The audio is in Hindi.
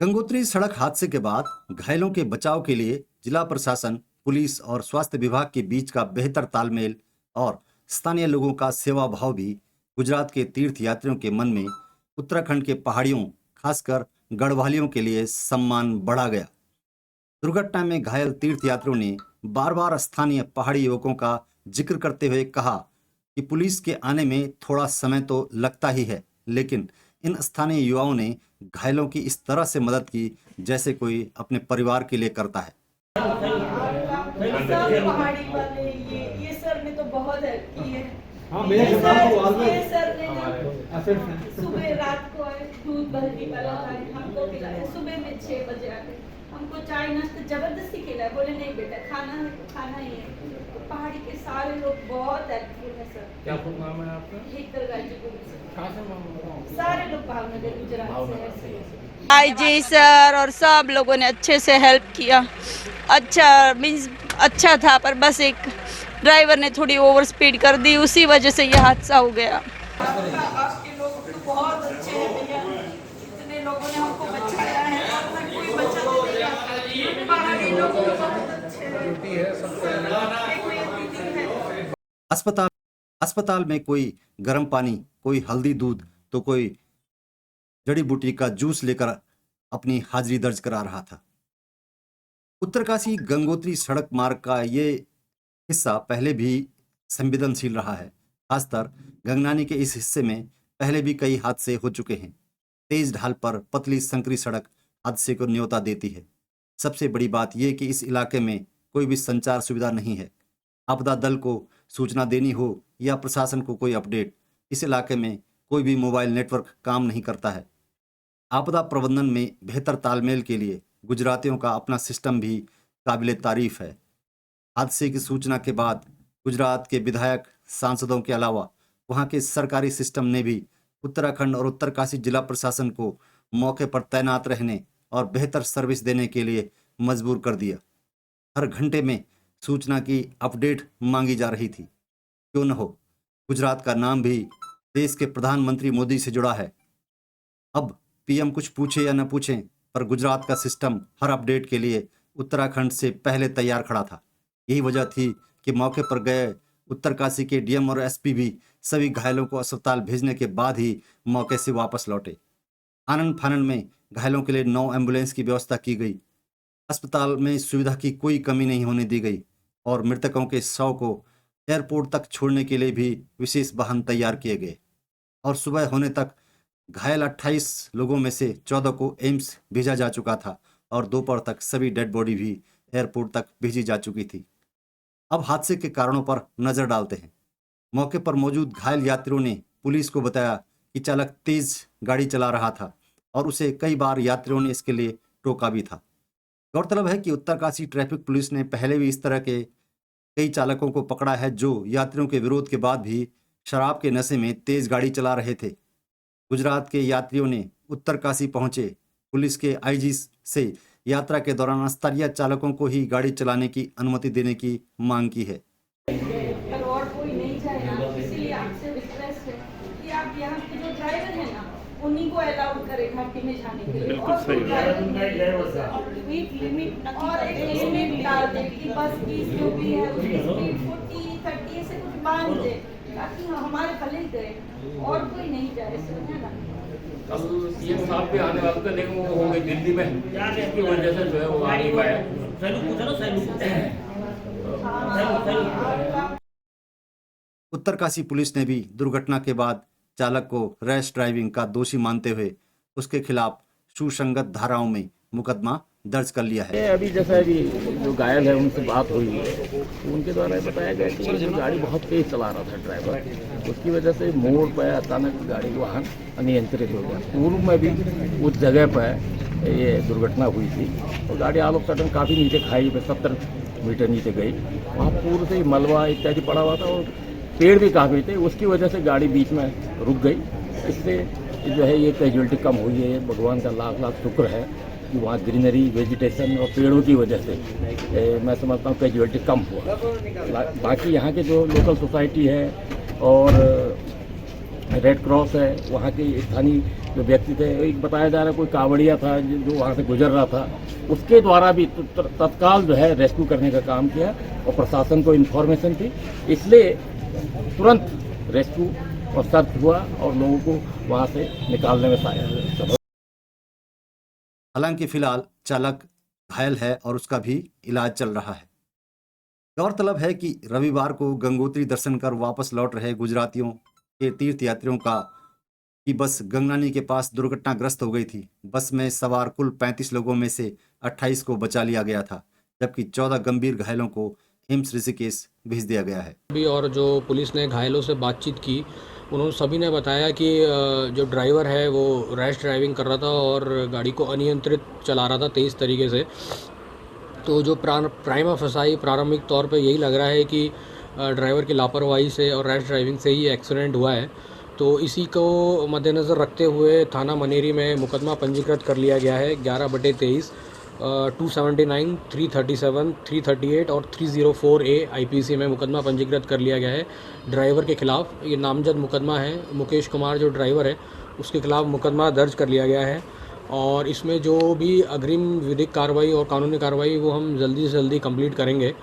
गंगोत्री सड़क हादसे के बाद घायलों के बचाव के लिए जिला प्रशासन, पुलिस और स्वास्थ्य विभाग के बीच का बेहतर तालमेल और स्थानीय लोगों का सेवा भाव भी गुजरात के तीर्थ यात्रियों के मन में उत्तराखंड के पहाड़ियों, खासकर गढ़वालियों के लिए सम्मान बढ़ा गया। दुर्घटना में घायल तीर्थयात्रियों ने बार बार स्थानीय पहाड़ी युवकों का जिक्र करते हुए कहा कि पुलिस के आने में थोड़ा समय तो लगता ही है, लेकिन इन स्थानीय युवाओं ने घायलों की इस तरह से मदद की जैसे कोई अपने परिवार के लिए करता है। सब पहाड़ी वाले ये सर ने तो बहुत हेल्प की है। हाँ, मेरे ये सर ने सुबह रात को आए, दूध बल्दी वाला खाए, हमको खिलाया। सुबह में 6 बजे आके हमको चाय नाश्ता जबरदस्ती खिलाया। बोले नहीं बेटा, खाना है तो खाना ही है। तो पहाड़ी के सारे लोग बहुत हेल्पफुल है सर। क्या नाम है आपका? हेतल गाजीपुर से। कहाँ से नाम? सारे लोग भावनगर गुजरात से हैं। आईजी सर और सब लोगों ने अच्छे से हेल्प किया। अच्छा मीन्स अच्छा था, पर बस एक ड्राइवर ने थोड़ी ओवर स्पीड कर दी, उसी वजह से ये हादसा हो गया। आपके लोग तो बहुत अच्छे हैं भैया। इतने लोगों ने हमको बचाया है, वरना कोई बचा नहीं देगा। पहाड़ी लोग बहुत अच्छे हैं। अस्पताल में कोई गर्म पानी, कोई हल्दी दूध तो कोई जड़ी बूटी का जूस लेकर अपनी हाजिरी दर्ज करा रहा था। उत्तरकाशी गंगोत्री सड़क मार्ग का ये हिस्सा पहले भी संवेदनशील रहा है। खासकर गंगनानी के इस हिस्से में पहले भी कई हादसे हो चुके हैं। तेज ढाल पर पतली संकरी सड़क हादसे को न्योता देती है। सबसे बड़ी बात यह कि इस इलाके में कोई भी संचार सुविधा नहीं है। आपदा दल को सूचना देनी हो या प्रशासन को कोई अपडेट, इस इलाके में कोई भी मोबाइल नेटवर्क काम नहीं करता है। आपदा प्रबंधन में बेहतर तालमेल के लिए गुजरातियों का अपना सिस्टम भी काबिले तारीफ है। हादसे की सूचना के बाद गुजरात के विधायक, सांसदों के अलावा वहां के सरकारी सिस्टम ने भी उत्तराखंड और उत्तरकाशी जिला प्रशासन को मौके पर तैनात रहने और बेहतर सर्विस देने के लिए मजबूर कर दिया। हर घंटे में सूचना की अपडेट मांगी जा रही थी। क्यों न हो, गुजरात का नाम भी देश के प्रधानमंत्री मोदी से जुड़ा है। अब पीएम कुछ पूछे या न पूछें, पर गुजरात का सिस्टम हर अपडेट के लिए उत्तराखंड से पहले तैयार खड़ा था। यही वजह थी कि मौके पर गए उत्तरकाशी के डीएम और एसपी भी सभी घायलों को अस्पताल भेजने के बाद ही मौके से वापस लौटे। आनन फानन में घायलों के लिए 9 एम्बुलेंस की व्यवस्था की गई। अस्पताल में सुविधा की कोई कमी नहीं होने दी गई और मृतकों के शव को एयरपोर्ट तक छोड़ने के लिए भी विशेष वाहन तैयार किए गए। और सुबह होने तक घायल 28 लोगों में से 14 को एम्स भेजा जा चुका था और दोपहर तक सभी डेड बॉडी भी एयरपोर्ट तक भेजी जा चुकी थी। अब हादसे के कारणों पर नजर डालते हैं। मौके पर मौजूद घायल यात्रियों ने पुलिस को बताया कि चालक तेज गाड़ी चला रहा था और उसे कई बार यात्रियों ने इसके लिए टोका भी था। गौरतलब है कि उत्तरकाशी ट्रैफिक पुलिस ने पहले भी इस तरह के कई चालकों को पकड़ा है जो यात्रियों के विरोध के बाद भी शराब के नशे में तेज गाड़ी चला रहे थे। गुजरात के यात्रियों ने उत्तरकाशी पहुंचे पुलिस के आईजी से यात्रा के दौरान स्तरीय चालकों को ही गाड़ी चलाने की अनुमति देने की मांग की है। पर और कोई नहीं जाएगा, इसीलिए आपसे रिक्वेस्ट है कि आप यहाँ के जो ड्राइवर है ना, उन्हीं को अलाउड करें घाटी में जाने के लिए। और एक लिमिट डाल दें कि बस की जो भी है उसकी स्पीड 40-30 ऐसे कुछ बांध दे ताकि हमारे भले ही गए और कोई नहीं जाए सर, है ना। कल सीएम साहब भी आने वाले थे, लेकिन वो हो गए दिल्ली में, इसकी वजह से जो है वो आ नहीं पाया। उत्तरकाशी पुलिस ने भी दुर्घटना के बाद चालक को रैश ड्राइविंग का दोषी मानते हुए उसके खिलाफ सुसंगत धाराओं में मुकदमा दर्ज कर लिया है। अभी जैसा अभी जो घायल है उनसे बात हुई है तो उनके द्वारा बताया गया कि जो गाड़ी बहुत तेज चला रहा था ड्राइवर, उसकी वजह से मोड़ पर अचानक गाड़ी वाहन अनियंत्रित हो गया। पूर्व में भी उस जगह पर ये दुर्घटना हुई थी और गाड़ी ऑल ऑफ सडन काफ़ी नीचे खाई में 70 मीटर नीचे गई। वहाँ पूर्व से मलबा इत्यादि पड़ा हुआ था और पेड़ भी काफ़ी थे, उसकी वजह से गाड़ी बीच में रुक गई। इससे जो है ये कैजुअलिटी कम हुई है। भगवान का लाख लाख शुक्र है कि वहाँ ग्रीनरी, वेजिटेशन और पेड़ों की वजह से मैं समझता हूँ कैजुअलिटी कम हुआ। बाकी यहाँ के जो लोकल सोसाइटी है और रेड क्रॉस है, वहाँ के स्थानीय जो व्यक्ति थे, एक बताया जा रहा है कोई कावड़िया था जो वहाँ से गुजर रहा था, उसके द्वारा भी तत्काल जो है रेस्क्यू करने का काम किया और प्रशासन को इन्फॉर्मेशन थी, इसलिए तुरंत रेस्क्यू और सर्च हुआ और लोगों को वहाँ से निकालने में सहायता। हालांकि फिलहाल चालक घायल है और उसका भी इलाज चल रहा है। गौरतलब है कि रविवार को गंगोत्री दर्शन कर वापस लौट रहे गुजरातियों के तीर्थयात्रियों की बस गंगनानी के पास दुर्घटनाग्रस्त हो गई थी। बस में सवार कुल 35 लोगों में से 28 को बचा लिया गया था, जबकि 14 गंभीर घायलों को एम्स ऋषिकेश भेज दिया गया है। अभी और जो पुलिस ने घायलों से बातचीत की, उन्होंने सभी ने बताया कि जो ड्राइवर है वो रैश ड्राइविंग कर रहा था और गाड़ी को अनियंत्रित चला रहा था तेज़ तरीके से। तो जो प्राइमा फसाई प्रारंभिक तौर पे यही लग रहा है कि ड्राइवर की लापरवाही से और रैश ड्राइविंग से ही एक्सीडेंट हुआ है। तो इसी को मद्देनज़र रखते हुए थाना मनेरी में मुकदमा पंजीकृत कर लिया गया है 11/23 279, 337, 338 और 304A IPC में मुकदमा पंजीकृत कर लिया गया है ड्राइवर के खिलाफ। ये नामजद मुकदमा है। मुकेश कुमार जो ड्राइवर है उसके खिलाफ मुकदमा दर्ज कर लिया गया है और इसमें जो भी अग्रिम विधिक कार्रवाई और कानूनी कार्रवाई वो हम जल्दी से जल्दी कंप्लीट करेंगे।